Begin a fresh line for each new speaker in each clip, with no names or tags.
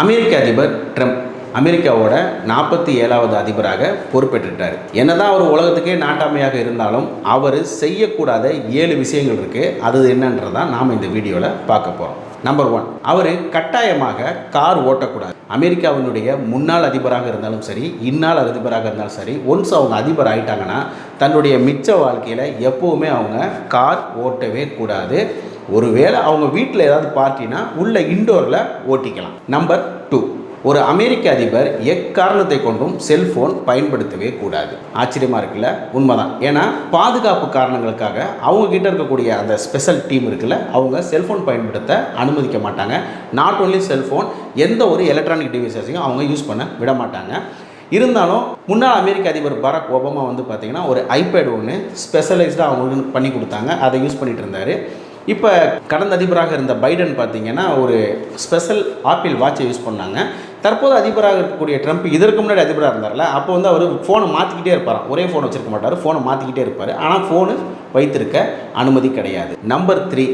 அமெரிக்க அதிபர் ட்ரம்ப் அமெரிக்காவோட 47வது அதிபராக பொறுப்பேற்றுட்டார். என்னதான் அவர் உலகத்துக்கே நாட்டாமையாக இருந்தாலும் அவர் செய்யக்கூடாத 7 விஷயங்கள் இருக்குது. அது என்னன்றதான் நாம் இந்த வீடியோவில் பார்க்க போகிறோம். நம்பர் 1, அவர் கட்டாயமாக கார் ஓட்டக்கூடாது. அமெரிக்காவினுடைய முன்னாள் அதிபராக இருந்தாலும் சரி, இந்நாள் அதிபராக இருந்தாலும் சரி, ஒன்ஸ் அவங்க அதிபர் ஆகிட்டாங்கன்னா தன்னுடைய மிச்ச வாழ்க்கையில் எப்போவுமே அவங்க கார் ஓட்டவே கூடாது. ஒருவேளை அவங்க வீட்டில் ஏதாவது பார்ட்டினா உள்ள இன்டோரில் ஓட்டிக்கலாம். நம்பர் 2, ஒரு அமெரிக்க அதிபர் எக்காரணத்தை கொண்டும் செல்ஃபோன் பயன்படுத்தவே கூடாது. ஆச்சரியமாக இருக்குல்ல? உண்மைதான். ஏன்னா பாதுகாப்பு காரணங்களுக்காக அவங்க கிட்ட இருக்கக்கூடிய அந்த ஸ்பெஷல் டீம் இருக்குல்ல, அவங்க செல்ஃபோன் பயன்படுத்த அனுமதிக்க மாட்டாங்க. நாட் ஓன்லி செல்ஃபோன், எந்த ஒரு எலக்ட்ரானிக் டிவைஸஸையும் அவங்க யூஸ் பண்ண விட மாட்டாங்க. இருந்தாலும் முன்னாள் அமெரிக்க அதிபர் பராக் ஒபாமா பார்த்திங்கன்னா ஒரு ஐபேட் ஒன்று ஸ்பெஷலைஸ்டாக அவங்களுக்கு பண்ணி கொடுத்தாங்க. அதை யூஸ் பண்ணிகிட்டு இருந்தார். இப்போ கடந்த அதிபராக இருந்த பைடன் பார்த்திங்கன்னா ஒரு ஸ்பெஷல் ஆப்பிள் வாட்சை யூஸ் பண்ணாங்க. தற்போது அதிபராக இருக்கக்கூடிய ட்ரம்ப் இதற்கு முன்னாடி அதிபராக இருந்தார்ல, அப்போ அவர் ஃபோனை மாற்றிக்கிட்டே இருப்பாராம். ஒரே ஃபோன் வச்சுருக்க மாட்டார், ஃபோனை மாற்றிக்கிட்டே இருப்பார். ஆனால் ஃபோனு வைத்திருக்க அனுமதி கிடையாது. நம்பர் 3,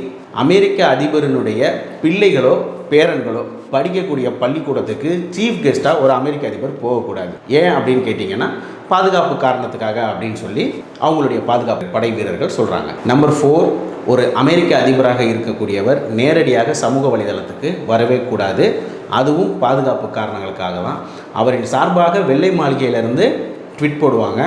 அமெரிக்க அதிபரினுடைய பிள்ளைகளோ பேரன்களோ படிக்கக்கூடிய பள்ளிக்கூடத்துக்கு சீஃப் கெஸ்ட்டாக ஒரு அமெரிக்க அதிபர் போகக்கூடாது. ஏன் அப்படின்னு கேட்டிங்கன்னா பாதுகாப்பு காரணத்துக்காக அப்படின்னு சொல்லி அவங்களுடைய பாதுகாப்பு படை வீரர்கள் சொல்கிறாங்க. நம்பர் 4, ஒரு அமெரிக்க அதிபராக இருக்கக்கூடியவர் நேரடியாக சமூக வலைதளத்துக்கு வரவே கூடாது. அதுவும் பாதுகாப்பு காரணங்களுக்காக தான். அவரின் சார்பாக வெள்ளை மாளிகையிலிருந்து ட்வீட் போடுவாங்க.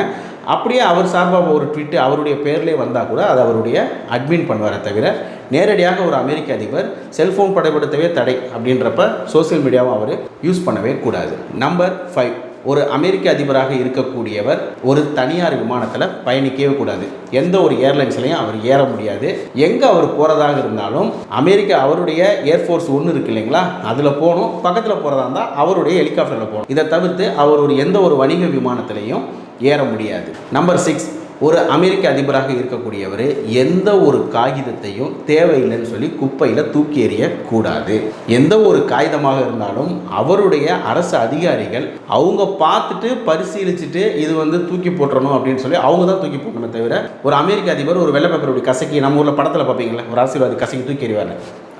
அப்படியே அவர் சார்பாக ஒரு ட்வீட்டு அவருடைய பேர்லேயே வந்தால் கூட அது அவருடைய அட்மின் பண்ணுவாரே தவிர நேரடியாக ஒரு அமெரிக்க அதிபர் செல்ஃபோன் பயன்படுத்தவே தடை அப்படின்றப்ப சோசியல் மீடியாவை அவர் யூஸ் பண்ணவே கூடாது. நம்பர் 5, ஒரு அமெரிக்க அதிபராக இருக்கக்கூடியவர் ஒரு தனியார் விமானத்தில் பயணிக்கவே கூடாது. எந்த ஒரு ஏர்லைன்ஸ்லையும் அவர் ஏற முடியாது. எங்கே அவர் போகிறதாக இருந்தாலும் அமெரிக்கா அவருடைய ஏர்ஃபோர்ஸ் ஒன்று இருக்குது இல்லைங்களா, அதில் போகணும். பக்கத்தில் போகிறதா இருந்தால் அவருடைய ஹெலிகாப்டரில் போகணும். இதை தவிர்த்து அவர் எந்த ஒரு வணிக விமானத்திலையும் ஏற முடியாது. நம்பர் 6, ஒரு அமெரிக்க அதிபராக இருக்கக்கூடியவர் எந்த ஒரு காகிதத்தையும் தேவையில்லைன்னு சொல்லி குப்பையில் தூக்கி எறியக்கூடாது. எந்த ஒரு காகிதமாக இருந்தாலும் அவருடைய அரசு அதிகாரிகள் அவங்க பார்த்துட்டு பரிசீலிச்சுட்டு இது தூக்கி போட்டுறணும் அப்படின்னு சொல்லி அவங்க தான் தூக்கி போட்டணும். தவிர ஒரு அமெரிக்க அதிபர் ஒரு வெள்ளை பேப்பருடைய கசக்கி, நம்ம ஊரில் படத்தில் பார்ப்பீங்களா, ஒரு அரசியல்வாதி கசக்கி தூக்கி எறிவார்,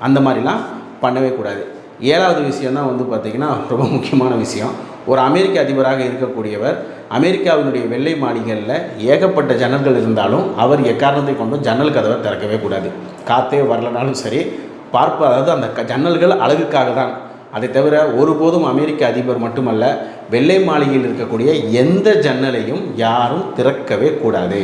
அந்த மாதிரிலாம் பண்ணவே கூடாது. 7வது விஷயம் தான் பார்த்திங்கன்னா ரொம்ப முக்கியமான விஷயம். ஒரு அமெரிக்க அதிபராக இருக்கக்கூடியவர் அமெரிக்காவினுடைய வெள்ளை மாளிகைகளில் ஏகப்பட்ட ஜன்னல்கள் இருந்தாலும் அவர் எக்காரணத்தை கொண்டும் ஜன்னல் கதவை திறக்கவே கூடாது. காற்றே வரலனாலும் சரி, அதாவது அந்த ஜன்னல்கள் அழகுக்காக தான். அதை தவிர ஒருபோதும் அமெரிக்க அதிபர் மட்டுமல்ல, வெள்ளை மாளிகையில் இருக்கக்கூடிய எந்த ஜன்னலையும் யாரும் திறக்கவே கூடாது.